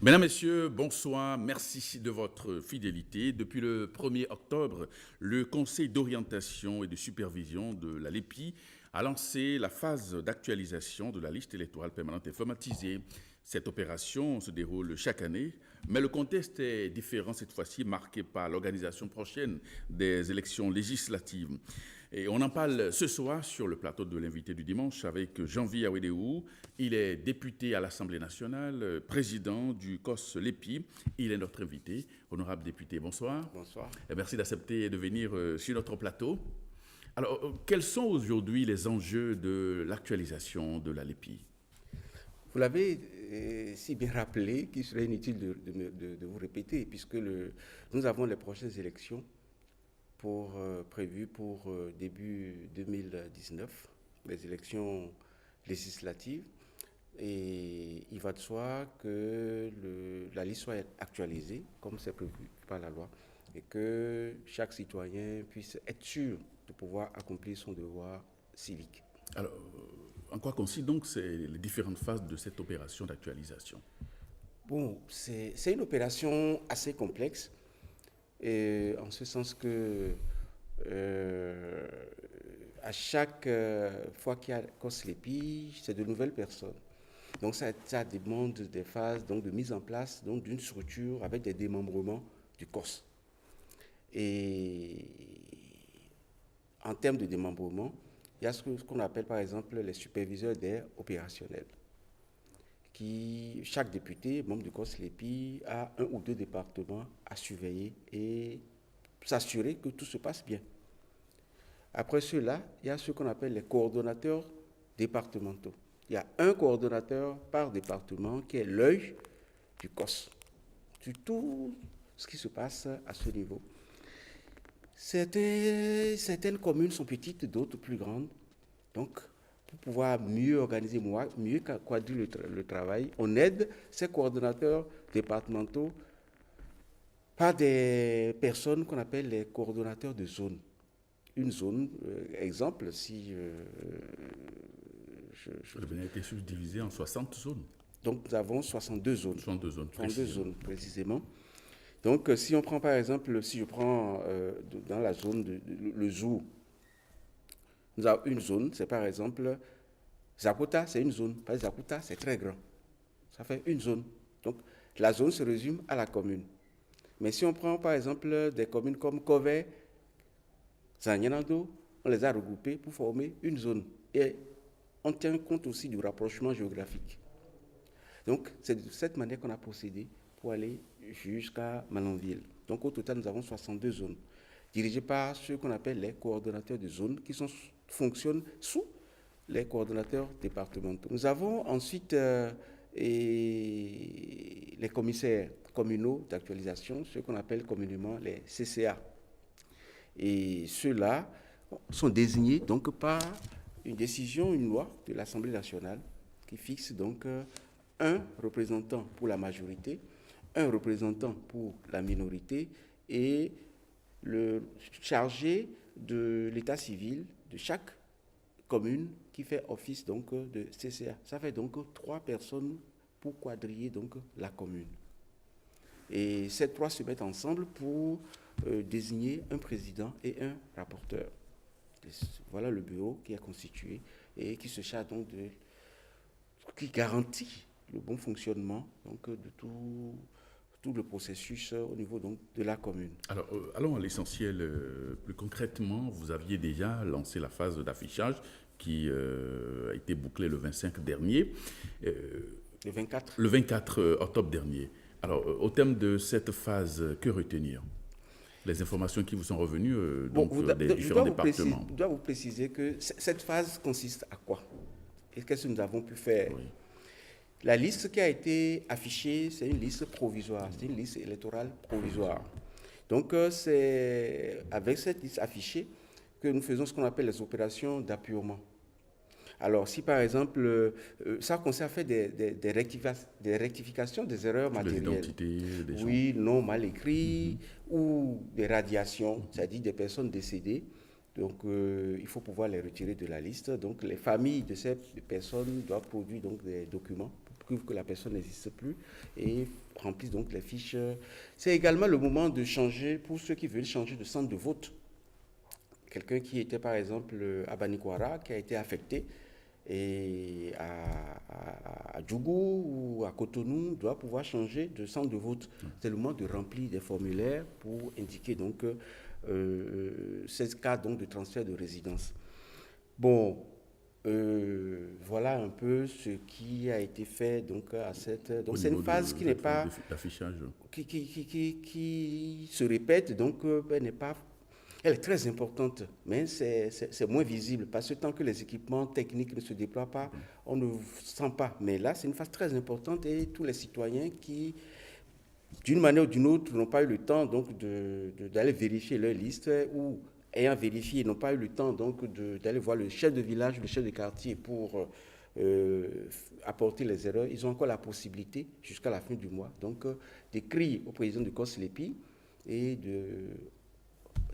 Mesdames, Messieurs, bonsoir. Merci de votre fidélité. Depuis le 1er octobre, le Conseil d'orientation et de supervision de la LEPI a lancé la phase d'actualisation de la liste électorale permanente informatisée. Cette opération se déroule chaque année, mais le contexte est différent cette fois-ci, marqué par l'organisation prochaine des élections législatives. Et on en parle ce soir sur le plateau de l'invité du dimanche avec Janvier Awedehou. Il est député à l'Assemblée nationale, président du COS LEPI. Il est notre invité. Honorable député, bonsoir. Bonsoir. Et merci d'accepter de venir sur notre plateau. Alors, quels sont aujourd'hui les enjeux de l'actualisation de la LEPI? Vous l'avez si bien rappelé qu'il serait inutile de vous répéter, puisque nous avons les prochaines élections prévues pour début 2019, les élections législatives. Et il va de soi que la liste soit actualisée, comme c'est prévu par la loi, et que chaque citoyen puisse être sûr de pouvoir accomplir son devoir civique. Alors, en quoi consistent donc les différentes phases de cette opération d'actualisation? Bon, c'est une opération assez complexe, en ce sens que à chaque fois qu'il y a COS-LEPI, c'est de nouvelles personnes. Donc ça demande des phases donc, de mise en place donc, d'une structure avec des démembrements du COS. Et en termes de démembrement, il y a ce qu'on appelle par exemple les superviseurs d'air opérationnels. Chaque député, membre du COS-LEPI, a un ou deux départements à surveiller et s'assurer que tout se passe bien. Après cela, il y a ce qu'on appelle les coordonnateurs départementaux. Il y a un coordonnateur par département qui est l'œil du COS, sur tout ce qui se passe à ce niveau. Certaines communes sont petites, d'autres plus grandes. Donc, pour pouvoir mieux organiser, mieux quadriller le travail, on aide ces coordonnateurs départementaux par des personnes qu'on appelle les coordonnateurs de zone. Une zone, exemple, si Le Bénin a été subdivisé en 60 zones. Donc, nous avons 62 zones. 62 zones, 62 zones, précisément. Donc, si on prend par exemple, si je prends dans la zone le zoo, nous avons une zone, c'est par exemple, Zakota, c'est une zone. Parce que Zakota, c'est très grand. Ça fait une zone. Donc, la zone se résume à la commune. Mais si on prend par exemple des communes comme Kové, Zanyanando, on les a regroupées pour former une zone. Et on tient compte aussi du rapprochement géographique. Donc, c'est de cette manière qu'on a procédé pour aller jusqu'à Malanville. Donc, au total, nous avons 62 zones, dirigées par ceux qu'on appelle les coordonnateurs de zones, qui fonctionnent sous les coordonnateurs départementaux. Nous avons ensuite les commissaires communaux d'actualisation, ceux qu'on appelle communément les CCA. Et ceux-là sont désignés donc par une décision, une loi de l'Assemblée nationale qui fixe donc un représentant pour la majorité, un représentant pour la minorité et le chargé de l'état civil de chaque commune qui fait office donc de CCA. Ça fait donc 3 personnes pour quadriller donc la commune. Et ces 3 se mettent ensemble pour désigner un président et un rapporteur. Voilà le bureau qui est constitué et qui se charge donc qui garantit le bon fonctionnement donc, de tout le processus au niveau donc, de la commune. Alors, allons à l'essentiel. Plus concrètement, vous aviez déjà lancé la phase d'affichage qui a été bouclée le 25 dernier. Le 24. Le 24 octobre dernier. Alors, au terme de cette phase, que retenir? Les informations qui vous sont revenues des différents départements. Je dois vous préciser que cette phase consiste à quoi? Et qu'est-ce que nous avons pu faire? Oui. La liste qui a été affichée, c'est une liste provisoire, c'est une liste électorale provisoire. Donc, c'est avec cette liste affichée que nous faisons ce qu'on appelle les opérations d'appurement. Alors, si par exemple, ça concerne faire des rectifications des erreurs matérielles. Des identités des gens. Oui, noms mal écrits ou des radiations, c'est-à-dire des personnes décédées. Donc, il faut pouvoir les retirer de la liste. Donc, les familles de ces personnes doivent produire donc, des documents pour découvrent que la personne n'existe plus et remplissent donc les fiches. C'est également le moment de changer, pour ceux qui veulent changer de centre de vote. Quelqu'un qui était par exemple à Banikwara, qui a été affecté et à Djougou ou à Cotonou, doit pouvoir changer de centre de vote. C'est le moment de remplir des formulaires pour indiquer donc 16 cas donc, de transfert de résidence. Bon, voilà un peu ce qui a été fait donc à cette. Donc c'est une phase qui n'est pas qui se répète donc n'est pas. Elle est très importante, mais c'est moins visible parce que tant que les équipements techniques ne se déploient pas, on ne sent pas. Mais là, c'est une phase très importante et tous les citoyens qui, d'une manière ou d'une autre, n'ont pas eu le temps donc d'aller vérifier leur liste ou ayant vérifié, n'ont pas eu le temps donc d'aller voir le chef de village, le chef de quartier pour apporter les erreurs. Ils ont encore la possibilité, jusqu'à la fin du mois, donc d'écrire au président de COSLEPI et de...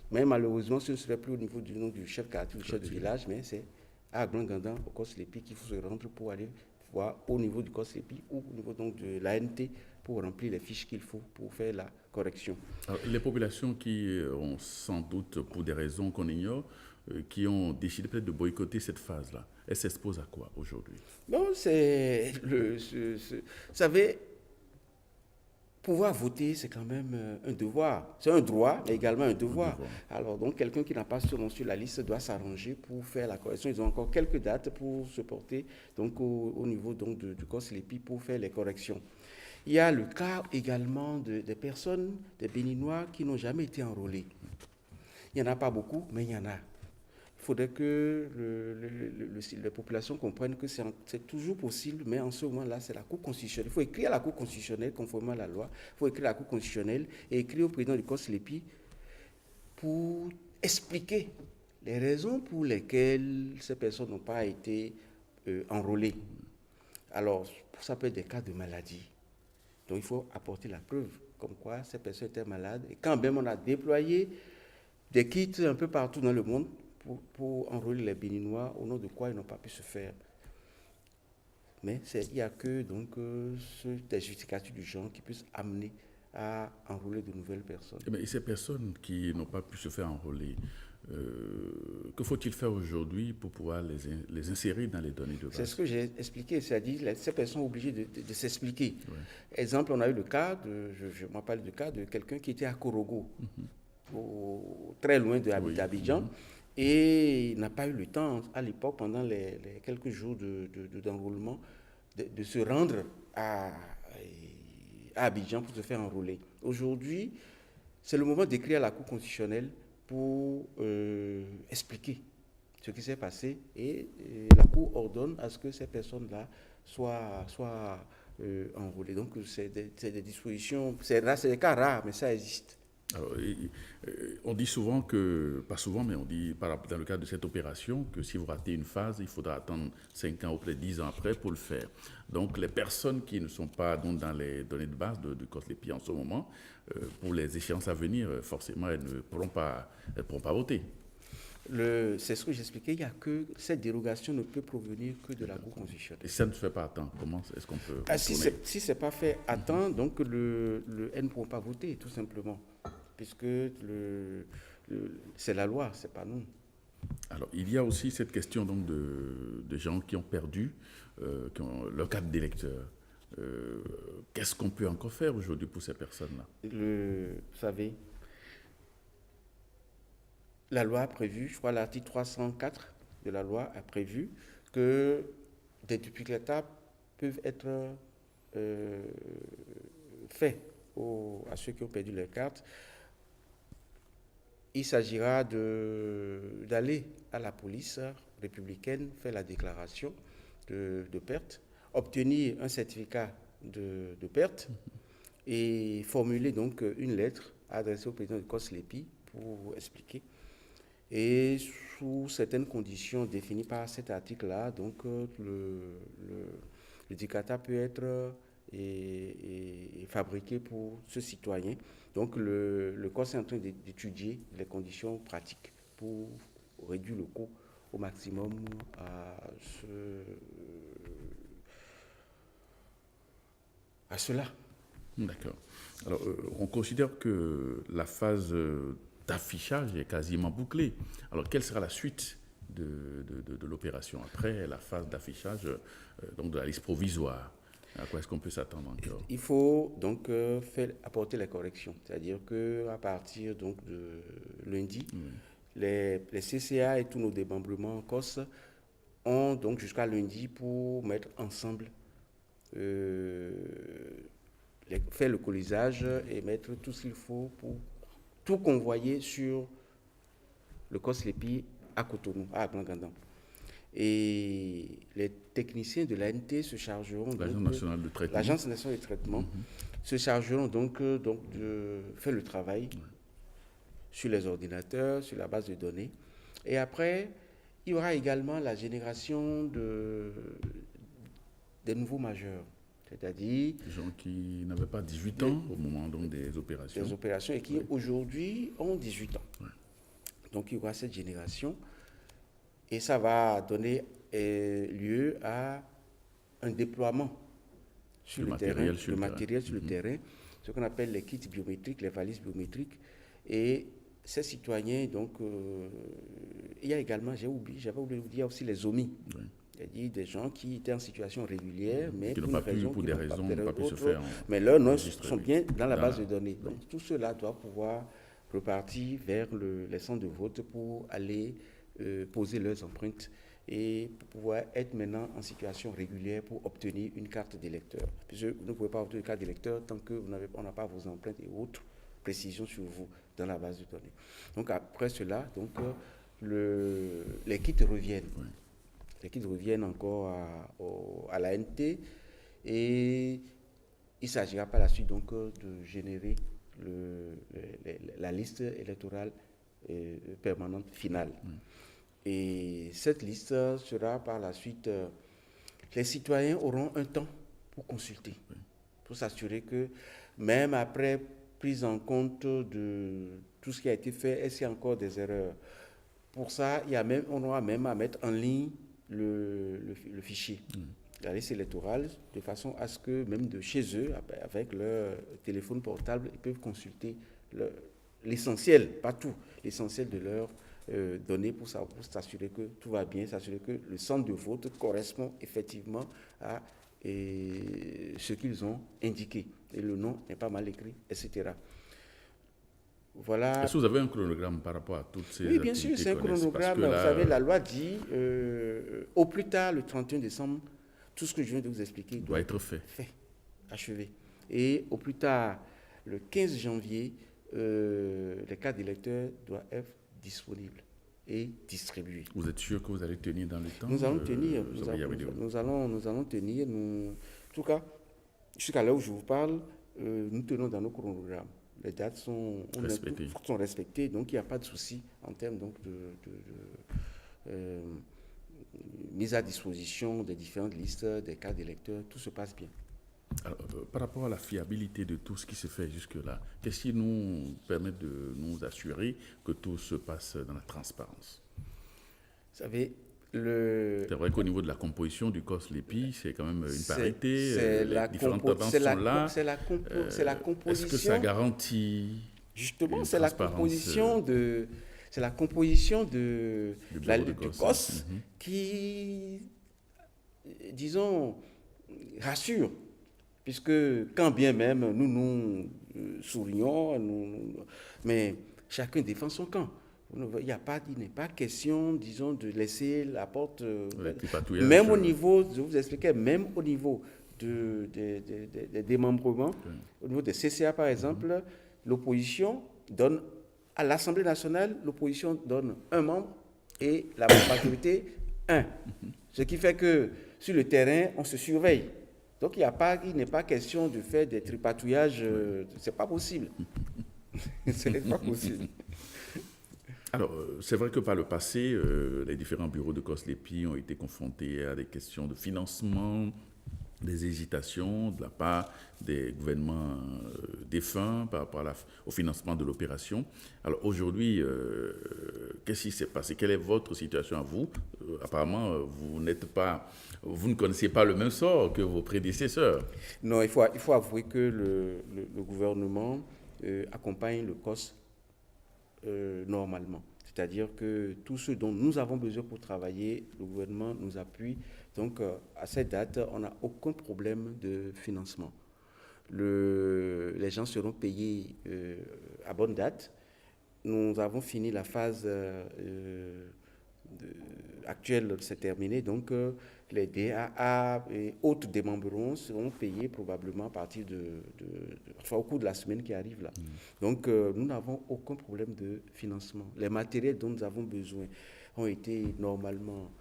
Mais malheureusement, ce ne serait plus au niveau du nom du chef de quartier, du chef de village, mais c'est à Grand-Gandan, au COSLEPI, qu'il faut se rendre pour aller voir au niveau du COSLEPI ou au niveau donc de l'ANT pour remplir les fiches qu'il faut pour faire la correction. Alors, les populations qui ont sans doute, pour des raisons qu'on ignore, qui ont décidé peut-être de boycotter cette phase-là, elles s'exposent à quoi aujourd'hui? Non, c'est vous savez, pouvoir voter, c'est quand même un devoir. C'est un droit, mais également un devoir. Alors, donc, quelqu'un qui n'a pas son nom sur la liste doit s'arranger pour faire la correction. Ils ont encore quelques dates pour se porter donc, au niveau donc, du COSLEPI pour faire les corrections. Il y a le cas également des personnes, des Béninois qui n'ont jamais été enrôlés. Il n'y en a pas beaucoup, mais il y en a. Il faudrait que les populations comprennent que c'est toujours possible, mais en ce moment-là, c'est la Cour constitutionnelle. Il faut écrire à la Cour constitutionnelle, conformément à la loi, il faut écrire à la Cour constitutionnelle et écrire au président du COSLEPI pour expliquer les raisons pour lesquelles ces personnes n'ont pas été enrôlées. Alors, ça peut être des cas de maladie. Donc, il faut apporter la preuve comme quoi ces personnes étaient malades. Et quand même on a déployé des kits un peu partout dans le monde pour enrôler les Béninois, au nom de quoi ils n'ont pas pu se faire. Mais il n'y a que donc, des justificatifs du genre qui puissent amener à enrôler de nouvelles personnes. Et ces personnes qui n'ont pas pu se faire enrôler, que faut-il faire aujourd'hui pour pouvoir les insérer dans les données de base? C'est ce que j'ai expliqué, c'est-à-dire ces personnes sont obligées de s'expliquer. Ouais. Exemple, on a eu le cas, je m'en parle du cas de quelqu'un qui était à Korogo, très loin d'Abidjan, et il n'a pas eu le temps, à l'époque, pendant les quelques jours d'enrôlement, de se rendre à Abidjan pour se faire enrôler. Aujourd'hui, c'est le moment d'écrire à la Cour constitutionnelle pour expliquer ce qui s'est passé et la Cour ordonne à ce que ces personnes-là soient enrôlées. Donc, c'est des dispositions, c'est des cas rares, mais ça existe. Alors, on dit souvent que, pas souvent, mais on dit dans le cadre de cette opération que si vous ratez une phase, il faudra attendre 5 ans ou peut-être 10 ans après pour le faire. Donc les personnes qui ne sont pas donc, dans les données de base de COSLEPI en ce moment, pour les échéances à venir, forcément, elles ne pourront pas voter. C'est ce que j'expliquais, il y a que cette dérogation ne peut provenir que de la Cour constitutionnelle. Et ça ne se fait pas à temps, comment est-ce qu'on peut si ce n'est pas fait à temps, donc elles ne pourront pas voter, tout simplement. Puisque c'est la loi, ce n'est pas nous. Alors, il y a aussi cette question donc, de gens qui ont perdu leur carte d'électeur. Qu'est-ce qu'on peut encore faire aujourd'hui pour ces personnes-là? Vous savez, la loi a prévu, je crois l'article 304 de la loi a prévu que des duplicatas peuvent être faits à ceux qui ont perdu leur carte. Il s'agira d'aller à la police républicaine, faire la déclaration de perte, obtenir un certificat de perte et formuler donc une lettre adressée au président de COSLEPI pour expliquer. Et sous certaines conditions définies par cet article-là, donc le dicata peut être fabriqué pour ce citoyen. Donc le COS est en train d'étudier les conditions pratiques pour réduire le coût au maximum à cela. D'accord. Alors, on considère que la phase d'affichage est quasiment bouclée. Alors, quelle sera la suite de l'opération après la phase d'affichage donc de la liste provisoire? À quoi est-ce qu'on peut s'attendre encore? Il faut donc apporter les corrections. C'est-à-dire qu'à partir donc, de lundi, les CCA et tous nos démembrements en Corse ont donc jusqu'à lundi pour mettre ensemble, faire le colisage et mettre tout ce qu'il faut pour tout convoyer sur le Corse Lépi à Cotonou, à Blanc-Gandan. Et les techniciens de l'ANT se chargeront, l'Agence nationale de traitement, l'Agence nationale de traitement se chargeront donc de faire le travail sur les ordinateurs, sur la base de données. Et après, il y aura également la génération des nouveaux majeurs, c'est-à-dire des gens qui n'avaient pas 18 ans au moment donc, des opérations. Et qui aujourd'hui ont 18 ans. Ouais. Donc il y aura cette génération et ça va donner lieu à un déploiement sur le terrain, le matériel sur le terrain, ce qu'on appelle les kits biométriques, les valises biométriques. Et ces citoyens, donc, il y a également, j'avais oublié de vous dire, il y a aussi les OMI. Oui. C'est-à-dire des gens qui étaient en situation régulière, mais qui n'ont pas pu se faire. Mais leurs noms sont bien dans la base de données. Donc tout cela doit pouvoir repartir vers les centres de vote pour aller poser leurs empreintes et pour pouvoir être maintenant en situation régulière pour obtenir une carte d'électeur. Puisque vous ne pouvez pas obtenir une carte d'électeur tant qu'on n'a pas vos empreintes et autres précisions sur vous dans la base de données. Donc après cela, donc, les kits reviennent. Oui. Les kits reviennent encore à l'ANT et il s'agira par la suite donc de générer la liste électorale permanente finale. Et cette liste sera par la suite, les citoyens auront un temps pour consulter, pour s'assurer que même après prise en compte de tout ce qui a été fait, est-ce qu'il y a encore des erreurs? Pour ça, on aura même à mettre en ligne le fichier, la liste électorale, de façon à ce que même de chez eux, avec leur téléphone portable, ils peuvent consulter l'essentiel, pas tout, l'essentiel de leurs données pour s'assurer que tout va bien, s'assurer que le centre de vote correspond effectivement à ce qu'ils ont indiqué. Et le nom n'est pas mal écrit, etc. Voilà. Est-ce que vous avez un chronogramme par rapport à toutes ces activités? Oui, bien sûr, c'est un chronogramme. Là, vous savez, la loi dit au plus tard, le 31 décembre, tout ce que je viens de vous expliquer doit être fait, achevé. Et au plus tard, le 15 janvier, les cartes d'électeurs doivent être disponibles et distribuées. Vous êtes sûr que vous allez tenir dans le temps? Nous allons tenir. Nous allons tenir. En tout cas, jusqu'à l'heure où je vous parle, nous tenons dans nos chronogrammes. Les dates sont respectées, donc il n'y a pas de souci en termes donc, de mise à disposition des différentes listes, des cartes d'électeurs, tout se passe bien. Alors, par rapport à la fiabilité de tout ce qui se fait jusque-là, qu'est-ce qui nous permet de nous assurer que tout se passe dans la transparence? Vous savez, c'est vrai qu'au niveau de la composition du COS Lépi, c'est quand même une parité. Les différentes tendances sont là. C'est la composition. Est-ce que ça garantit? Justement, c'est la composition du COS qui, disons, rassure. Puisque quand bien même nous sourions, mais chacun défend son camp. Il n'est pas question, disons, de laisser la porte. Même au niveau, je vous expliquais, même au niveau des démembrements, au niveau des CCA par exemple, l'opposition donne, à l'Assemblée nationale, l'opposition donne un membre et la majorité un. Ce qui fait que sur le terrain, on se surveille. Donc il n'est pas question de faire des tripatouillages, c'est pas possible. C'est pas possible. Alors, c'est vrai que par le passé, les différents bureaux de COS Lépi ont été confrontés à des questions de financement, des hésitations de la part des gouvernements défunts, par rapport au financement de l'opération. Alors aujourd'hui, qu'est-ce qui s'est passé? Quelle est votre situation à vous? Apparemment, vous ne connaissez pas le même sort que vos prédécesseurs. Non, il faut avouer que le gouvernement accompagne le COS normalement. C'est-à-dire que tout ce dont nous avons besoin pour travailler, le gouvernement nous appuie. Donc, à cette date, on n'a aucun problème de financement. Les gens seront payés à bonne date. Nous avons fini la phase actuelle, c'est terminé. Donc, les DAA et autres démembrements seront payés probablement à partir enfin, au cours de la semaine qui arrive là. Donc, nous n'avons aucun problème de financement. Les matériels dont nous avons besoin ont été normalement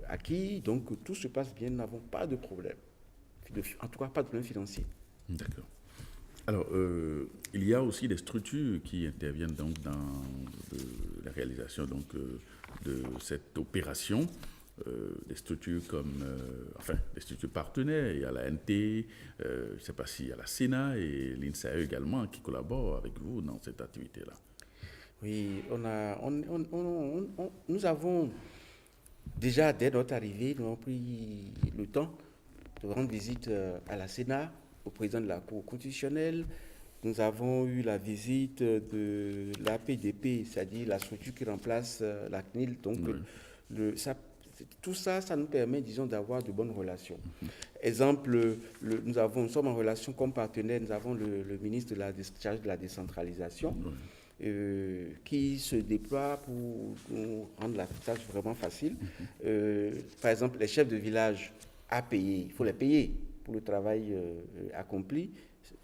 acquis. Donc, tout se passe bien. Nous n'avons pas de problème. En tout cas, pas de problème financier. D'accord. Alors, il y a aussi des structures qui interviennent donc dans la réalisation de cette opération. Des structures des structures partenaires. Il y a la NT, je ne sais pas s'il y a la Sénat et l'INSAE également qui collaborent avec vous dans cette activité-là. Oui, nous avons déjà, dès notre arrivée, nous avons pris le temps de rendre visite à la Sénat, au président de la Cour constitutionnelle. Nous avons eu la visite de l'APDP, c'est-à-dire la structure qui remplace la CNIL. Donc, oui. Tout ça, ça nous permet, disons, d'avoir de bonnes relations. Exemple, nous sommes en relation comme partenaire, nous avons le ministre de la charge de la décentralisation qui se déploie pour nous rendre la tâche vraiment facile. Par exemple, les chefs de village à payer, il faut les payer pour le travail accompli.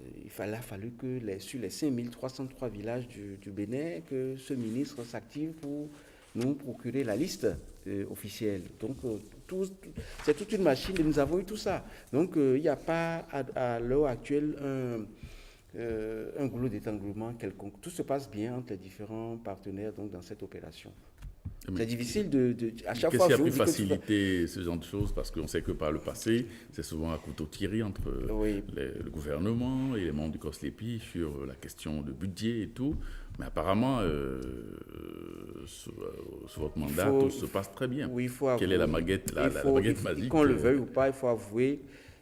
Il a fallu que sur les 5303 villages du Bénin, que ce ministre s'active pour nous procurer la liste officielle. Donc, c'est toute une machine et nous avons eu tout ça. Donc, il n'y a pas à l'heure actuelle un goulot d'étranglement quelconque. Tout se passe bien entre les différents partenaires donc, dans cette opération. C'est difficile à chaque fois. Qu'est-ce qui a pu faciliter ce genre de choses? Parce qu'on sait que par le passé, c'est souvent à couteau tiré entre le gouvernement et les membres du COSLEPI sur la question de budget et tout. Mais apparemment, sous votre mandat, tout se passe très bien. Oui, il faut avouer. Quelle est la baguette magique? Qu'on le veuille ou pas, il faut avouer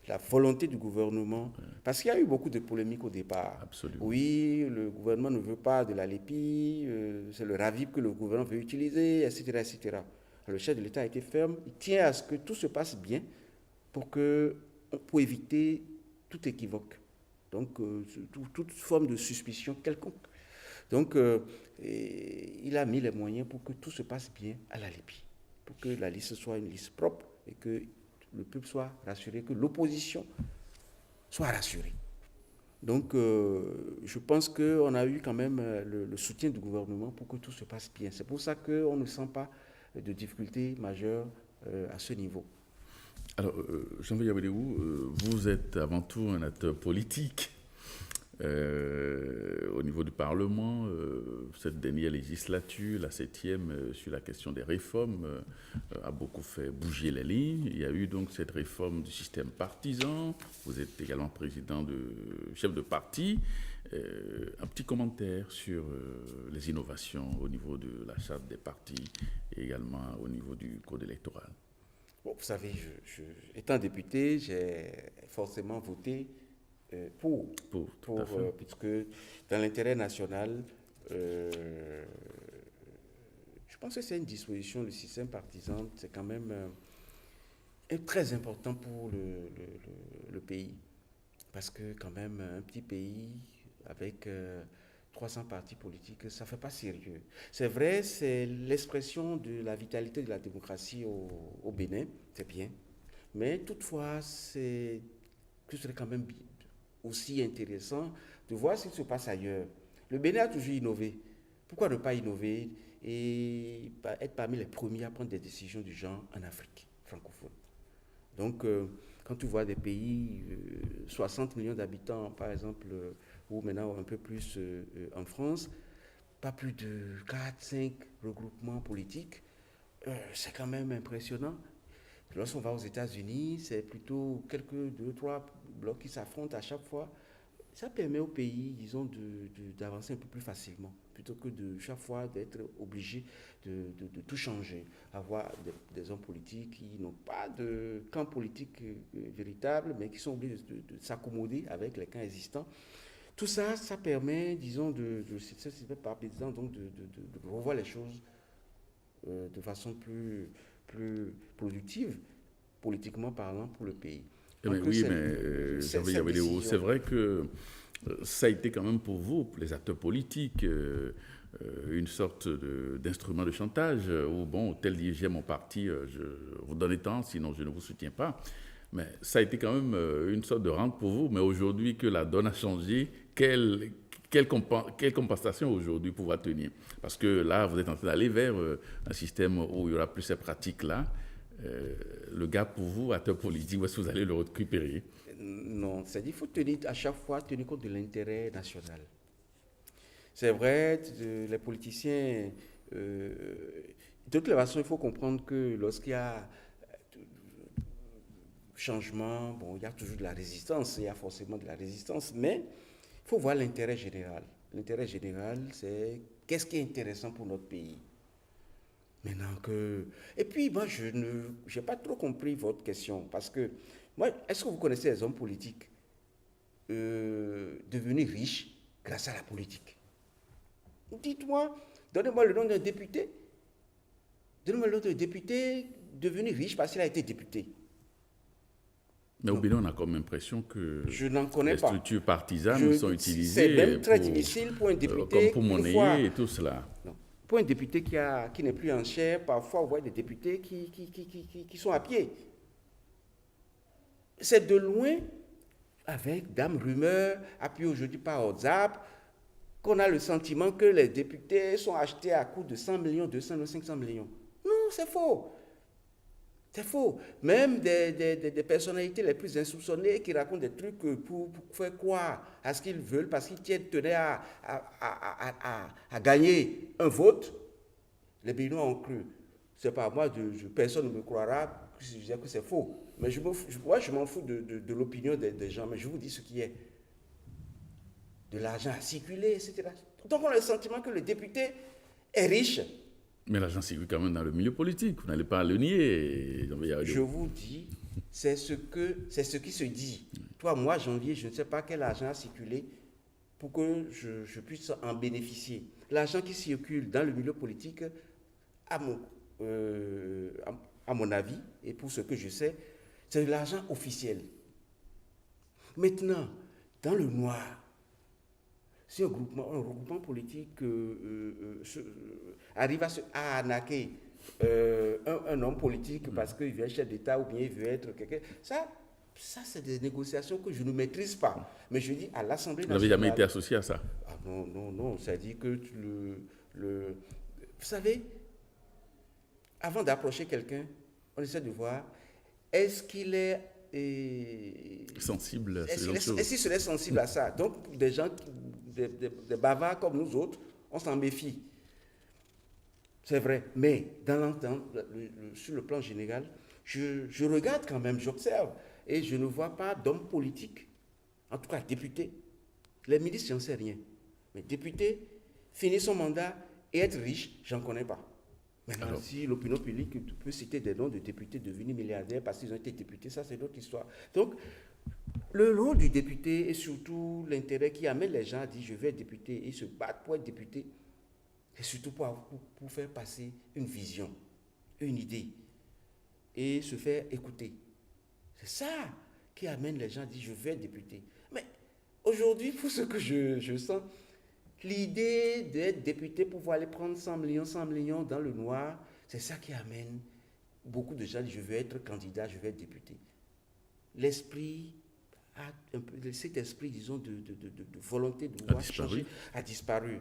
la volonté du gouvernement. Parce qu'il y a eu beaucoup de polémiques au départ. Absolument. Oui, le gouvernement ne veut pas de la LEPI, c'est le RAVIP que le gouvernement veut utiliser, etc. etc. Le chef de l'État a été ferme. Il tient à ce que tout se passe bien pour éviter tout équivoque. Donc, toute forme de suspicion quelconque. Donc, il a mis les moyens pour que tout se passe bien à la LEPI, pour que la liste soit une liste propre et que le peuple soit rassuré, que l'opposition soit rassurée. Donc, je pense qu'on a eu quand même le soutien du gouvernement pour que tout se passe bien. C'est pour ça qu'on ne sent pas de difficultés majeures à ce niveau. Alors, Jean-Pierre Yabéléou, vous êtes avant tout un acteur politique. Au niveau du Parlement, cette dernière législature, la 7e, sur la question des réformes, a beaucoup fait bouger les lignes. Il y a eu donc cette réforme du système partisan. Vous êtes également chef de parti. Un petit commentaire sur les innovations au niveau de la charte des partis et également au niveau du code électoral. Bon, vous savez, étant député, j'ai forcément voté puisque dans l'intérêt national, je pense que c'est une disposition, le système partisan, c'est quand même très important pour le pays. Parce que quand même, un petit pays avec 300 partis politiques, ça ne fait pas sérieux. C'est vrai, c'est l'expression de la vitalité de la démocratie au Bénin, c'est bien. Mais toutefois, ce serait quand même aussi intéressant de voir ce qui se passe ailleurs. Le Bénin a toujours innové. Pourquoi ne pas innover et être parmi les premiers à prendre des décisions du genre en Afrique francophone? Donc, quand tu vois des pays, 60 millions d'habitants, par exemple, ou maintenant un peu plus en France, pas plus de 4-5 regroupements politiques, c'est quand même impressionnant. Lorsqu'on va aux États-Unis, c'est plutôt 2-3 blocs qui s'affrontent à chaque fois. ça permet au pays, disons, d'avancer un peu plus facilement, plutôt que de chaque fois d'être obligé de tout changer, avoir des hommes politiques qui n'ont pas de camp politique véritable, mais qui sont obligés de s'accommoder avec les camps existants. Tout ça, ça permet, disons, ce système partisan, donc de revoir les choses de façon plus productive, politiquement parlant, pour le pays. Mais Donc, oui, mais c'est vrai que ça a été quand même pour vous, pour les acteurs politiques, une sorte d'instrument de chantage où, bon, tel dirigé mon parti, je vous donne tant, sinon je ne vous soutiens pas. Mais ça a été quand même une sorte de rente pour vous. Mais aujourd'hui que la donne a changé, quelle compensation aujourd'hui pouvoir tenir? Parce que là, vous êtes en train d'aller vers un système où il n'y aura plus ces pratiques-là. Le gap pour vous, acteur politique, où est-ce que vous allez le récupérer? Non, c'est-à-dire qu'il faut à chaque fois tenir compte de l'intérêt national. C'est vrai, les politiciens, de toute façon, il faut comprendre que lorsqu'il y a changement, bon, il y a toujours de la résistance, il y a forcément de la résistance, mais il faut voir l'intérêt général. L'intérêt général, c'est qu'est-ce qui est intéressant pour notre pays. Maintenant que... Et puis, moi, je n'ai pas trop compris votre question, parce que, moi, est-ce que vous connaissez les hommes politiques devenus riches grâce à la politique? Dites-moi, donnez-moi le nom d'un député. Donnez-moi le nom d'un député devenu riche parce qu'il a été député. Mais au Bénin, on a comme l'impression que je n'en connais les pas. Structures partisanes sont utilisées. C'est même très difficile pour un député. Comme pour monnayer et tout cela. Non. Pour un député qui n'est plus en chair, parfois on voit des députés qui sont à pied. C'est de loin, avec Dame Rumeur, appuyé aujourd'hui par WhatsApp, qu'on a le sentiment que les députés sont achetés à coût de 100 millions, 200 ou 500 millions. Non, c'est faux. C'est faux. Même des personnalités les plus insoupçonnées qui racontent des trucs pour faire croire à ce qu'ils veulent parce qu'ils tenaient à gagner un vote, les Béninois ont cru. C'est pas moi, personne ne me croira si je disais que c'est faux. Mais moi, je m'en fous de l'opinion des gens, mais je vous dis ce qui est. De l'argent à circuler, etc. Donc on a le sentiment que le député est riche. Mais l'argent circule quand même dans le milieu politique, vous n'allez pas le nier. Je vous dis, c'est ce qui se dit. Toi, moi, janvier, je ne sais pas quel argent a circulé pour que je puisse en bénéficier. L'argent qui circule dans le milieu politique, à mon avis, et pour ce que je sais, c'est de l'argent officiel. Maintenant, dans le noir, si un regroupement politique arrive à arnaquer un homme politique parce qu'il veut être chef d'État ou bien il veut être quelqu'un, ça c'est des négociations que je ne maîtrise pas. Mais je dis à l'Assemblée nationale... Vous n'avez jamais été associé à ça? Ah non. Ça dit que vous savez, avant d'approcher quelqu'un, on essaie de voir, est-ce qu'il est... sensible à ce genre de choses. Est-ce qu'il serait sensible à ça? Donc, des gens... Des bavards comme nous autres, on s'en méfie. C'est vrai. Mais dans l'entente, sur le plan général, je regarde quand même, j'observe. Et je ne vois pas d'homme politique, en tout cas député. Les ministres, j'en sais rien. Mais député, finir son mandat et être riche, j'en connais pas. Maintenant, si l'opinion publique peut citer des noms de députés devenus milliardaires parce qu'ils ont été députés, ça c'est notre histoire. Donc, le rôle du député et surtout l'intérêt qui amène les gens à dire je vais être député et se battre pour être député, c'est surtout pour faire passer une vision, une idée et se faire écouter. C'est ça qui amène les gens à dire je vais être député. Mais aujourd'hui, pour ce que je sens, l'idée d'être député pour pouvoir aller prendre 100 millions dans le noir, c'est ça qui amène beaucoup de gens à dire je vais être candidat, je vais être député. L'esprit... cet esprit, disons, de volonté de vouloir changer a disparu.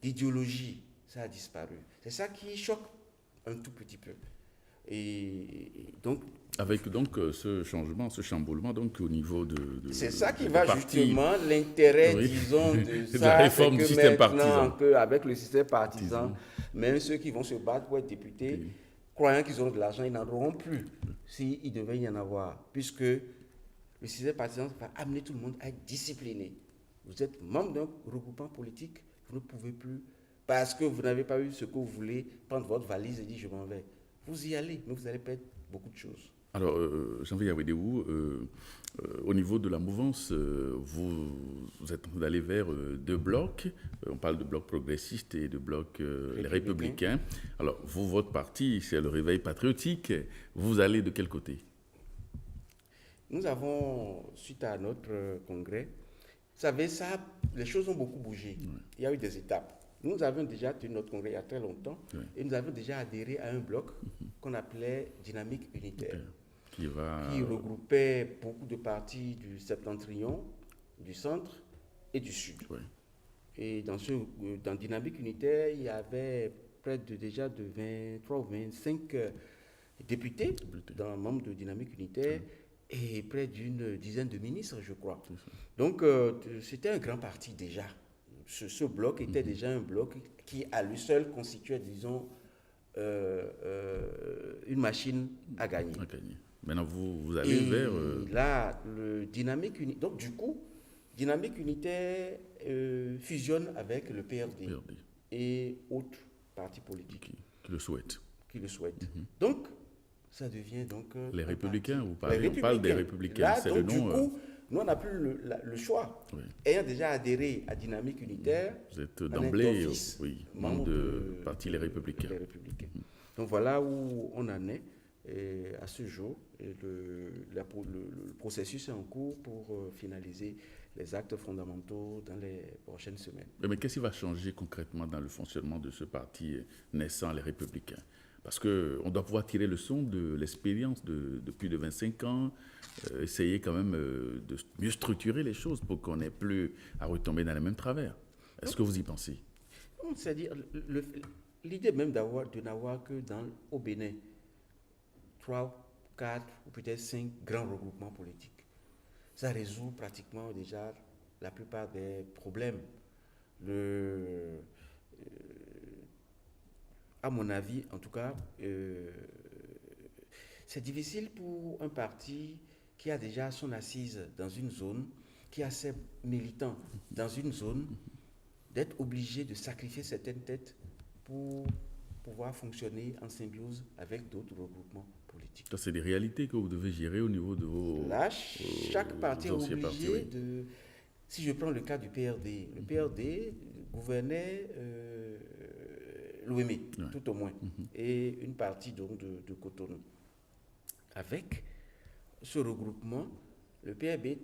L'idéologie, ça a disparu. C'est ça qui choque un tout petit peu. Et donc... Avec donc ce changement, ce chamboulement donc au niveau de c'est ça qui va justement, l'intérêt, disons, de ça, la réforme du système partisan. Avec le système partisan, même ceux qui vont se battre pour être députés, croyant qu'ils auront de l'argent, ils n'en auront plus s'il devait y en avoir, puisque le système partisan va amener tout le monde à être discipliné. Vous êtes membre d'un regroupement politique, vous ne pouvez plus, parce que vous n'avez pas eu ce que vous voulez, prendre votre valise et dire je m'en vais. Vous y allez, mais vous allez perdre beaucoup de choses. Alors, Jean-Pierre Yawedewou, au niveau de la mouvance, vous êtes en train d'aller vers deux blocs. On parle de bloc progressiste et de bloc les Républicains. Alors, vous, votre parti, c'est le Réveil patriotique. Vous allez de quel côté? Nous avons, suite à notre congrès, vous savez, les choses ont beaucoup bougé. Oui. Il y a eu des étapes. Nous avions déjà tenu notre congrès il y a très longtemps, oui, et nous avions déjà adhéré à un bloc qu'on appelait Dynamique Unitaire, qui regroupait beaucoup de partis du septentrion, du centre et du sud. Oui. Et dans Dynamique Unitaire, il y avait près déjà de 23 ou 25 députés, membres de Dynamique Unitaire, oui, et près d'une dizaine de ministres, je crois. Donc, c'était un grand parti déjà. Ce bloc était déjà un bloc qui, à lui seul, constituait, disons, une machine à gagner. Maintenant, vous allez vers... Là, le Dynamique Unitaire... Donc, du coup, Dynamique Unitaire fusionne avec le PRD et autres partis politiques. Qui le souhaitent. Donc, ça devient donc... les Républicains, vous parlez, on parle des Républicains, là, c'est donc, le nom... Du coup, nous, on n'a plus le choix. Oui. Ayant déjà adhéré à Dynamique Unitaire, vous êtes d'emblée membre du parti Les Républicains. Donc voilà où on en est à ce jour. Et le processus est en cours pour finaliser les actes fondamentaux dans les prochaines semaines. Mais qu'est-ce qui va changer concrètement dans le fonctionnement de ce parti naissant, Les Républicains? Parce qu'on doit pouvoir tirer le son de l'expérience de plus de 25 ans, essayer quand même de mieux structurer les choses pour qu'on n'ait plus à retomber dans les mêmes travers. Est-ce que vous y pensez? C'est-à-dire, l'idée même de n'avoir que au Bénin 3, 4 ou peut-être 5 grands regroupements politiques, ça résout pratiquement déjà la plupart des problèmes. À mon avis, en tout cas, c'est difficile pour un parti qui a déjà son assise dans une zone, qui a ses militants dans une zone, d'être obligé de sacrifier certaines têtes pour pouvoir fonctionner en symbiose avec d'autres regroupements politiques. Ça, c'est des réalités que vous devez gérer au niveau de vos... Là, chaque parti est obligé de... Si je prends le cas du PRD, le PRD gouvernait... l'OME, tout au moins, et une partie donc de Cotonou. Avec ce regroupement, le PRD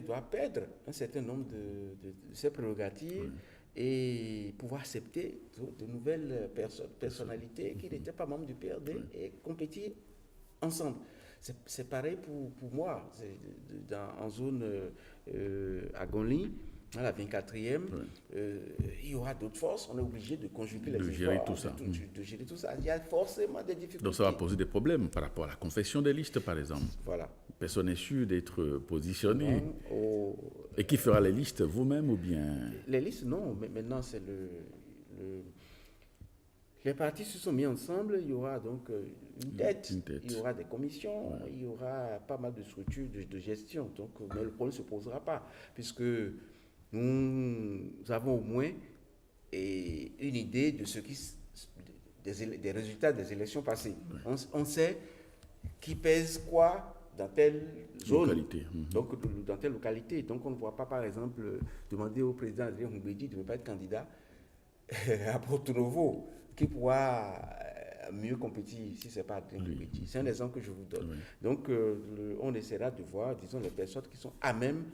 doit perdre un certain nombre de ses prérogatives et pouvoir accepter de nouvelles personnalités qui n'étaient pas membres du PRD et compétir ensemble. C'est pareil pour moi, en zone à Gonly, à la 24e, il y aura d'autres forces, on est obligé de conjuguer les efforts, gérer tout ça. De gérer tout ça. Il y a forcément des difficultés. Donc ça va poser des problèmes par rapport à la confection des listes, par exemple. Voilà. Personne n'est sûr d'être positionné. Et qui fera les listes, vous-même ou bien... Les listes, non, mais maintenant c'est les partis se sont mis ensemble, il y aura donc une tête. Il y aura des commissions, il y aura pas mal de structures de gestion, donc mais le problème ne se posera pas, puisque nous avons au moins une idée de des résultats des élections passées. On sait qui pèse quoi dans telle zone, donc dans telle localité. Donc on ne voit pas, par exemple, demander au président Adrien Humbedi de ne pas être candidat à Porto Novo, qui pourra mieux compétir si ce n'est pas Adrien Humbedi. C'est un exemple que je vous donne. Donc on essaiera de voir, disons, les personnes qui sont à même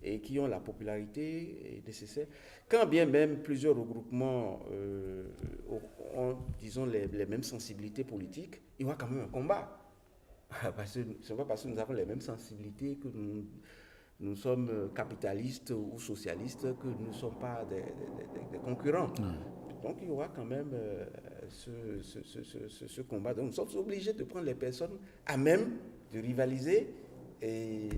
et qui ont la popularité nécessaire. Quand bien même plusieurs regroupements ont, disons, les mêmes sensibilités politiques, il y aura quand même un combat. Parce que ce n'est pas parce que nous avons les mêmes sensibilités que nous sommes capitalistes ou socialistes que nous ne sommes pas des concurrents. Donc il y aura quand même ce combat. Donc nous sommes obligés de prendre les personnes à même de rivaliser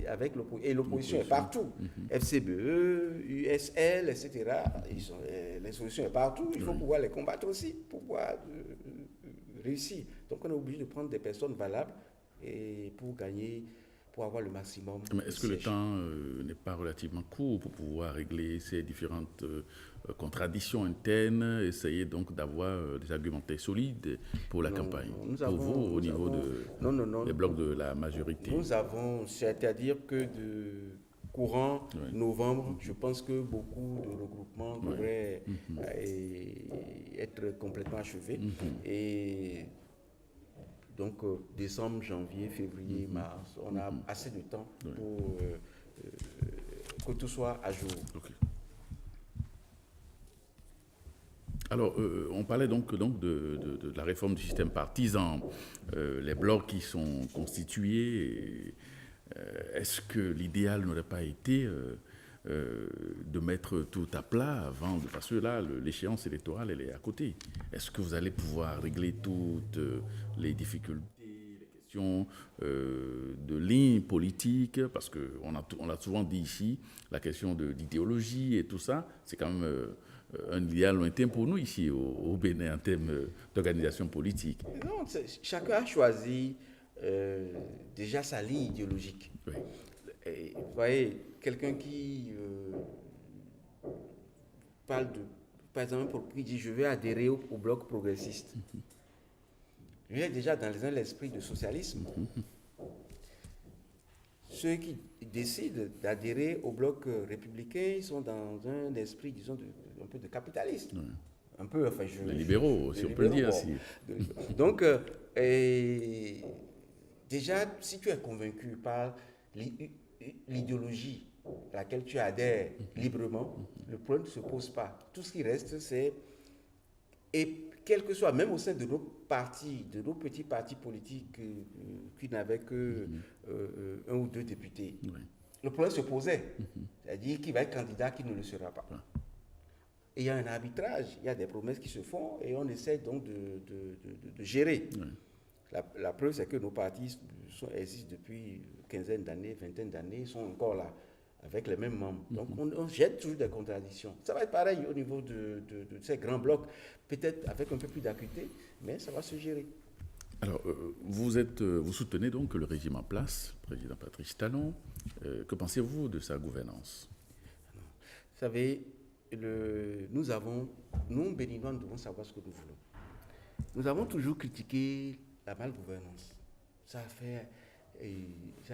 avec l'opposition. Et l'opposition est partout. FCBE, USL, etc. L'opposition est partout. Il faut pouvoir les combattre aussi pour pouvoir réussir. Donc on est obligé de prendre des personnes valables et pour gagner pour avoir le maximum Mais de est-ce que le sièges. temps n'est pas relativement court pour pouvoir régler ces différentes contradictions internes, essayer donc d'avoir des argumentaires solides pour la Non, campagne, non, pour vous au niveau non, non, non, des blocs de la majorité? nous avons, c'est-à-dire que de courant Oui. novembre, je pense que beaucoup de regroupements Oui. devraient être complètement achevés. Et donc, décembre, janvier, février, mars, on a assez de temps pour que tout soit à jour. Ok. Alors, on parlait donc de la réforme du système partisan, les blocs qui sont constitués. Est-ce que l'idéal n'aurait pas été de mettre tout à plat avant, parce que là, l'échéance électorale, elle est à côté. Est-ce que vous allez pouvoir régler toutes les difficultés, les questions de ligne politique, parce qu'on l'a souvent dit ici, la question d'idéologie et tout ça, c'est quand même un idéal lointain pour nous ici au Bénin en termes d'organisation politique. Non, chacun a choisi déjà sa ligne idéologique. Oui. Et, vous voyez, quelqu'un qui parle de, par exemple, qui dit je vais adhérer au bloc progressiste. Lui est déjà dans l'esprit de socialisme. Ceux qui décident d'adhérer au bloc républicain, ils sont dans un esprit, disons, un peu de capitalisme. Oui. Un peu, enfin, Les libéraux, si on peut le dire ainsi. Donc, déjà, si tu es convaincu par l'idéologie à laquelle tu adhères librement, le problème ne se pose pas. Tout ce qui reste, c'est, et quel que soit, même au sein de nos partis, de nos petits partis politiques qui n'avaient que un ou deux députés, Oui. le problème se posait. C'est-à-dire qui va être candidat, qui ne le sera pas. Et il y a un arbitrage, il y a des promesses qui se font et on essaie donc de gérer. Oui. La preuve, c'est que nos partis existent depuis une quinzaine d'années, vingtaine d'années, sont encore là, avec les mêmes membres. Donc on jette toujours des contradictions. Ça va être pareil au niveau de ces grands blocs, peut-être avec un peu plus d'acuité, mais ça va se gérer. Alors, vous soutenez donc le régime en place, président Patrice Talon. Que pensez-vous de sa gouvernance? Vous savez, nous, Béninois, nous devons savoir ce que nous voulons. Nous avons toujours critiqué la malgouvernance. Ça a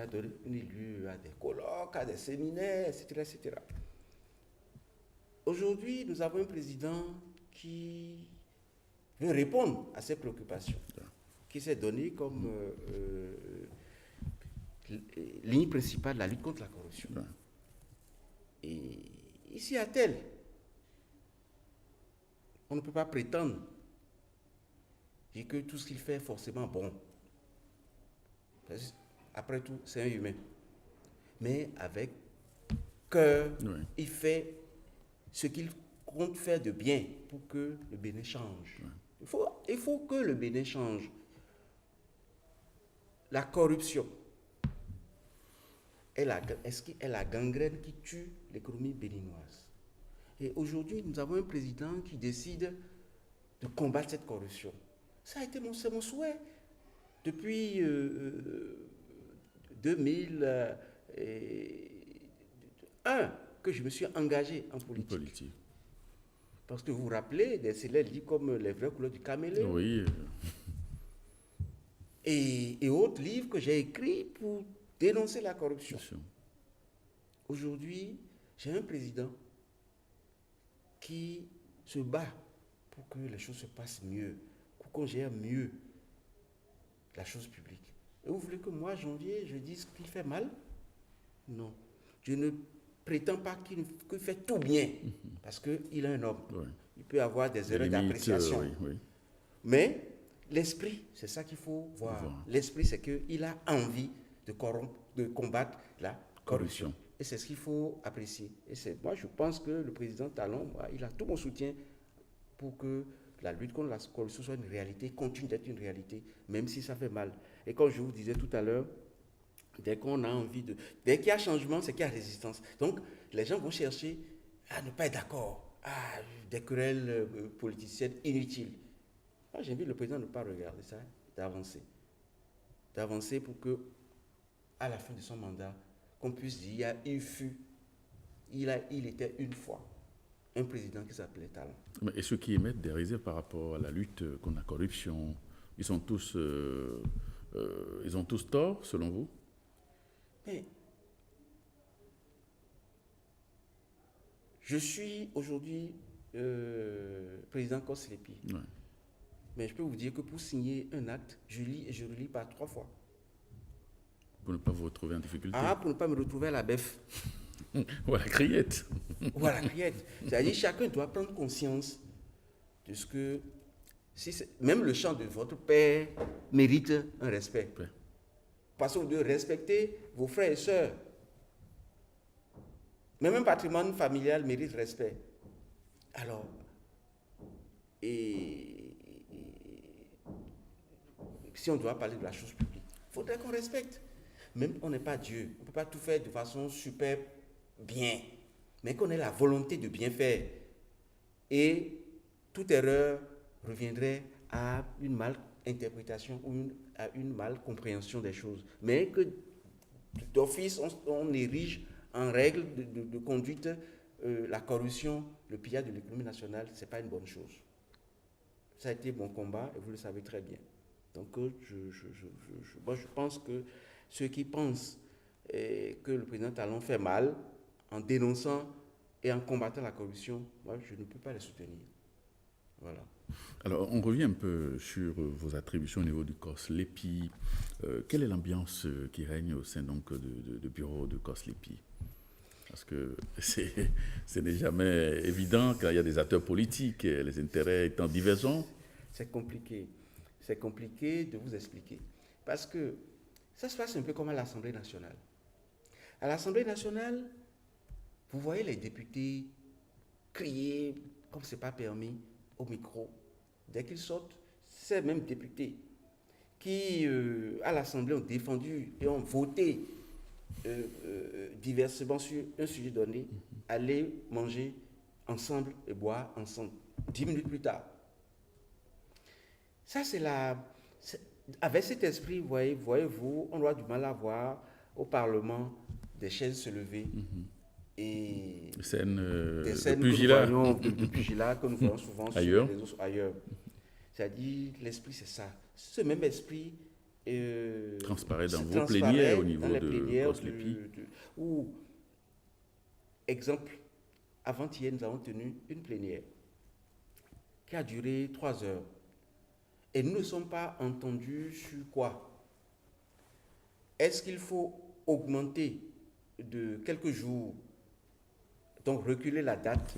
donné lieu à des colloques, à des séminaires, etc., etc. Aujourd'hui, nous avons un président qui veut répondre à ces préoccupations, qui s'est donné comme ligne principale la lutte contre la corruption. Et ici à Tel, on ne peut pas prétendre dire que tout ce qu'il fait est forcément bon. Après tout, c'est un humain. Mais avec cœur, il fait ce qu'il compte faire de bien pour que le Bénin change. Il faut que le Bénin change. La corruption est la gangrène qui tue l'économie béninoise. Et aujourd'hui, nous avons un président qui décide de combattre cette corruption. Ça a été mon souhait. Depuis 2001 que je me suis engagé en politique. Parce que vous vous rappelez des célèbres livres comme Les vraies couleurs du caméléon. Oui. Et autres livres que j'ai écrits pour dénoncer la corruption. Aujourd'hui, j'ai un président qui se bat pour que les choses se passent mieux, pour qu'on gère mieux la chose publique. Et vous voulez que moi, janvier, je dise qu'il fait mal? Non. Je ne prétends pas qu'il fait tout bien, parce qu'il est un homme. Oui. Il peut avoir des erreurs d'appréciation. Oui. Mais l'esprit, c'est ça qu'il faut voir. L'esprit, c'est qu'il a envie de combattre la corruption. Et c'est ce qu'il faut apprécier. Et moi, je pense que le président Talon, il a tout mon soutien pour que la lutte contre la corruption soit une réalité, continue d'être une réalité, même si ça fait mal. Et comme je vous disais tout à l'heure, dès qu'il y a changement, c'est qu'il y a résistance. Donc, les gens vont chercher à ne pas être d'accord, à des querelles politiciennes inutiles. Moi, j'invite le président à ne pas regarder ça, d'avancer pour que, à la fin de son mandat, qu'on puisse dire il était une fois un président qui s'appelait Talon. Et ceux qui émettent des réserves par rapport à la lutte contre la corruption, ils ont tous tort, selon vous? Mais je suis aujourd'hui président COSLEPI. Ouais. Mais je peux vous dire que pour signer un acte, je lis et je relis par 3 fois. Pour ne pas vous retrouver en difficulté. Pour ne pas me retrouver à la beffe. Ou à la criette. Ou à la criette. C'est-à-dire chacun doit prendre conscience de ce que... même le chant de votre père mérite un respect. Ouais. Parce que vous devez respecter vos frères et sœurs. Même un patrimoine familial mérite respect. Alors, si on doit parler de la chose publique, il faudrait qu'on respecte. Même on n'est pas Dieu, on ne peut pas tout faire de façon super bien, mais qu'on ait la volonté de bien faire. Et toute erreur reviendrait à une malinterprétation ou à une malcompréhension des choses. Mais que d'office, on érige en règle de conduite la corruption, le pillage de l'économie nationale, ce n'est pas une bonne chose. Ça a été mon combat et vous le savez très bien. Donc moi je pense que ceux qui pensent que le président Talon fait mal en dénonçant et en combattant la corruption, moi je ne peux pas les soutenir. Voilà. Alors, on revient un peu sur vos attributions au niveau du COSLEPI. Quelle est l'ambiance qui règne au sein donc de bureau de COSLEPI? Parce que ce n'est jamais évident quand il y a des acteurs politiques, les intérêts étant divergents. C'est compliqué. C'est compliqué de vous expliquer. Parce que ça se passe un peu comme à l'Assemblée nationale. À l'Assemblée nationale, vous voyez les députés crier comme ce n'est pas permis au micro. Dès qu'ils sortent, ces mêmes députés qui, à l'Assemblée, ont défendu et ont voté diversement sur un sujet donné, aller manger ensemble et boire ensemble. 10 minutes plus tard. Ça, avec cet esprit, voyez-vous, on doit du mal à voir au Parlement des chaises se lever et des scènes de pugilat que nous voyons souvent ailleurs. Sur les réseaux ailleurs. C'est-à-dire, l'esprit, c'est ça. Ce même esprit transparaît dans vos plénières au niveau de COSLEPI. Où, exemple, avant-hier, nous avons tenu une plénière qui a duré 3 heures. Et nous ne sommes pas entendus sur quoi? Est-ce qu'il faut augmenter de quelques jours, donc reculer la date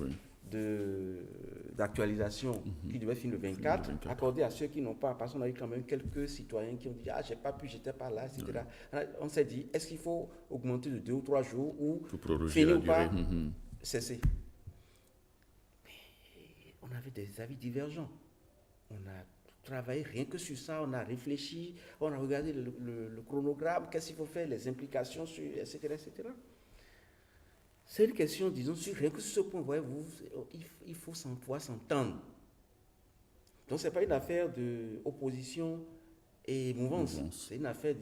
d'actualisation qui devait finir le 24, accorder à ceux qui n'ont pas, parce qu'on a eu quand même quelques citoyens qui ont dit « Ah, j'ai pas pu, j'étais pas là, etc. » On s'est dit, est-ce qu'il faut augmenter de 2 ou 3 jours ou finir ou pas cesser? Mais on avait des avis divergents. On a travaillé rien que sur ça, on a réfléchi, on a regardé le chronogramme, qu'est-ce qu'il faut faire, les implications, etc., etc. C'est une question, disons, rien que sur ce point, voyez-vous, il faut pouvoir s'entendre. Donc, ce n'est pas une affaire d'opposition et mouvance, c'est une affaire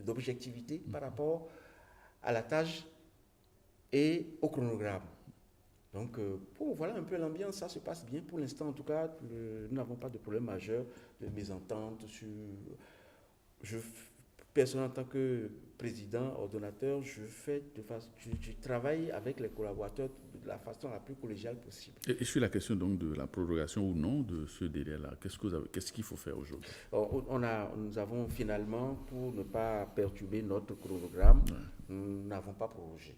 d'objectivité par rapport à la tâche et au chronogramme. Donc, voilà un peu l'ambiance, ça se passe bien. Pour l'instant, en tout cas, nous n'avons pas de problème majeur de mésentente. Personnellement, en tant que président, ordonnateur, je travaille avec les collaborateurs de la façon la plus collégiale possible. Et sur la question donc de la prorogation ou non de ce délai-là, qu'est-ce qu'il faut faire aujourd'hui? Nous avons finalement, pour ne pas perturber notre chronogramme, nous n'avons pas prorogé.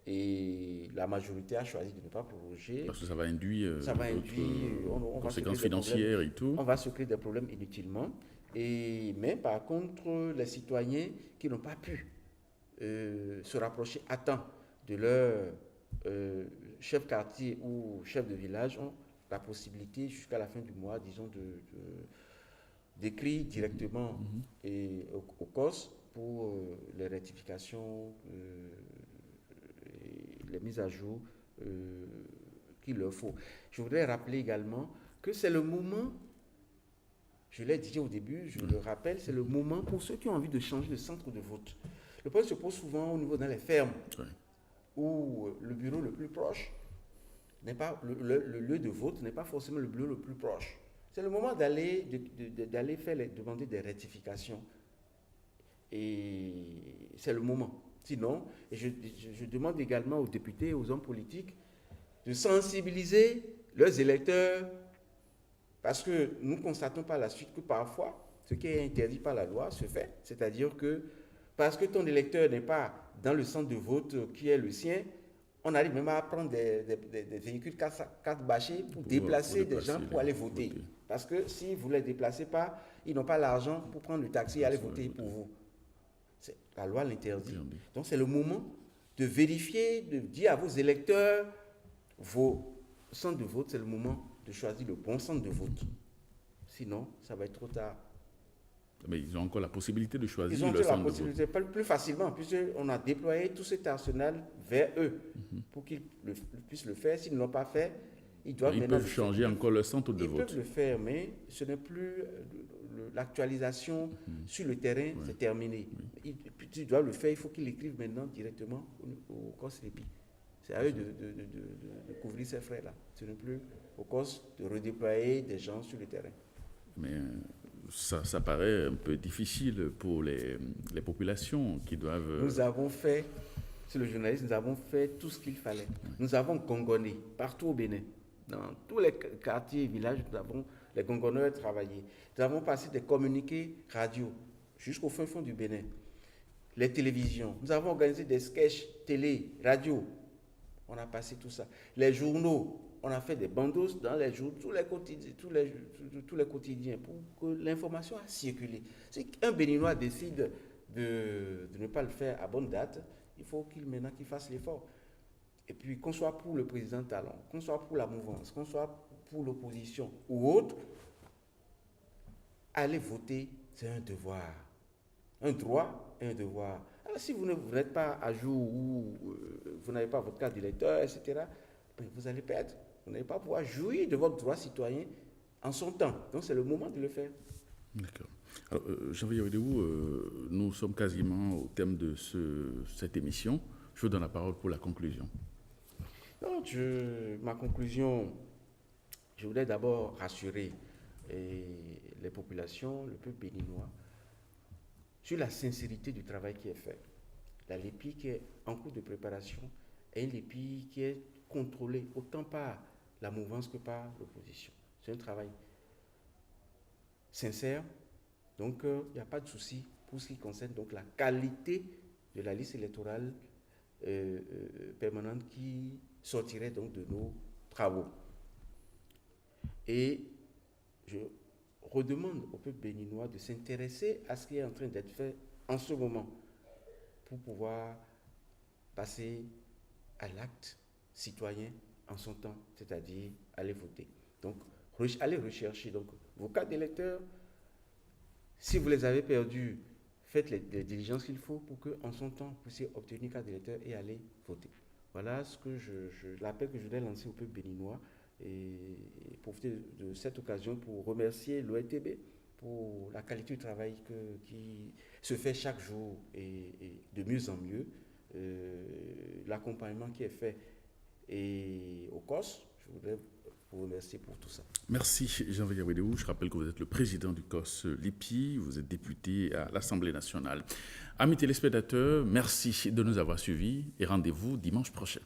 Et la majorité a choisi de ne pas proroger. Parce que ça va induire conséquences financières et tout. On va se créer des problèmes inutilement. Mais par contre, les citoyens qui n'ont pas pu se rapprocher à temps de leur chef quartier ou chef de village ont la possibilité jusqu'à la fin du mois, disons, d'écrire directement au COS pour les rectifications, les mises à jour qu'il leur faut. Je voudrais rappeler également que c'est le moment, je l'ai dit au début, je le rappelle, c'est le moment pour ceux qui ont envie de changer de centre de vote. Le problème se pose souvent au niveau dans les fermes, Oui. où le bureau le plus proche n'est pas le lieu de vote n'est pas forcément le bureau le plus proche. C'est le moment d'aller demander des rectifications. Et c'est le moment. Sinon, et je demande également aux députés et aux hommes politiques de sensibiliser leurs électeurs, parce que nous constatons par la suite que parfois, ce qui est interdit par la loi se fait. C'est-à-dire que parce que ton électeur n'est pas dans le centre de vote qui est le sien, on arrive même à prendre des véhicules 4 bâchés pour déplacer des gens pour aller voter. Parce que si vous ne les déplacez pas, ils n'ont pas l'argent pour prendre le taxi et aller voter pour vous. La loi l'interdit. Donc c'est le moment de vérifier, de dire à vos électeurs, vos centres de vote, c'est le moment de choisir le bon centre de vote. Sinon, ça va être trop tard. Mais ils ont encore la possibilité de choisir ils ont le centre la possibilité, de vote. plus facilement, puisqu'on a déployé tout cet arsenal vers eux pour qu'ils puissent le faire. S'ils ne l'ont pas fait, ils doivent Ils peuvent changer encore le centre de vote. Ils peuvent le faire, mais ce n'est plus l'actualisation sur le terrain, c'est terminé. Ils doivent le faire, il faut qu'ils l'écrivent maintenant directement au COS LEPI. C'est à eux de couvrir ces frais-là. Ce n'est plus au COS de redéployer des gens sur le terrain. Mais ça paraît un peu difficile pour les populations qui doivent... Nous avons fait, sur le journaliste, nous avons fait tout ce qu'il fallait. Nous avons gongonné partout au Bénin. Dans tous les quartiers et villages, les gongonneurs travaillé. Nous avons passé des communiqués radio jusqu'au fin fond du Bénin. Les télévisions. Nous avons organisé des sketchs télé, radio. On a passé tout ça. Les journaux. On a fait des bandeaux dans les jours, tous les quotidiens pour que l'information a circulé. Si un Béninois décide de ne pas le faire à bonne date, il faut qu'il fasse l'effort. Et puis, qu'on soit pour le président Talon, qu'on soit pour la mouvance, qu'on soit pour l'opposition ou autre, aller voter, c'est un devoir. Un droit et un devoir. Alors, si vous n'êtes pas à jour ou vous n'avez pas votre carte d'électeur, etc., vous allez perdre. Vous n'allez pas pouvoir jouir de votre droit citoyen en son temps. Donc, c'est le moment de le faire. D'accord. Alors, Jean-William Wedewou, nous sommes quasiment au thème de cette émission. Je vous donne la parole pour la conclusion. Non, ma conclusion, je voudrais d'abord rassurer les populations, le peuple béninois, sur la sincérité du travail qui est fait. La LEPI qui est en cours de préparation est une LEPI qui est contrôlée autant par la mouvance que par l'opposition. C'est un travail sincère, donc il n'y a pas de souci pour ce qui concerne donc, la qualité de la liste électorale permanente qui sortirait donc de nos travaux. Et je redemande au peuple béninois de s'intéresser à ce qui est en train d'être fait en ce moment pour pouvoir passer à l'acte citoyen en son temps, c'est-à-dire aller voter. Donc, allez rechercher donc, vos cartes d'électeurs. Si vous les avez perdues, faites les diligences qu'il faut pour qu'en son temps, vous puissiez obtenir une carte d'électeur et aller voter. Voilà ce que l'appel que je voulais lancer au peuple béninois et profiter de cette occasion pour remercier l'ORTB pour la qualité du travail qui se fait chaque jour et de mieux en mieux, l'accompagnement qui est fait et au COS. Je voudrais vous remercier pour tout ça. Merci Jean-William Wedewou. Je rappelle que vous êtes le président du COS LEPI, vous êtes député à l'Assemblée nationale. Amis téléspectateurs, merci de nous avoir suivis et rendez-vous dimanche prochain.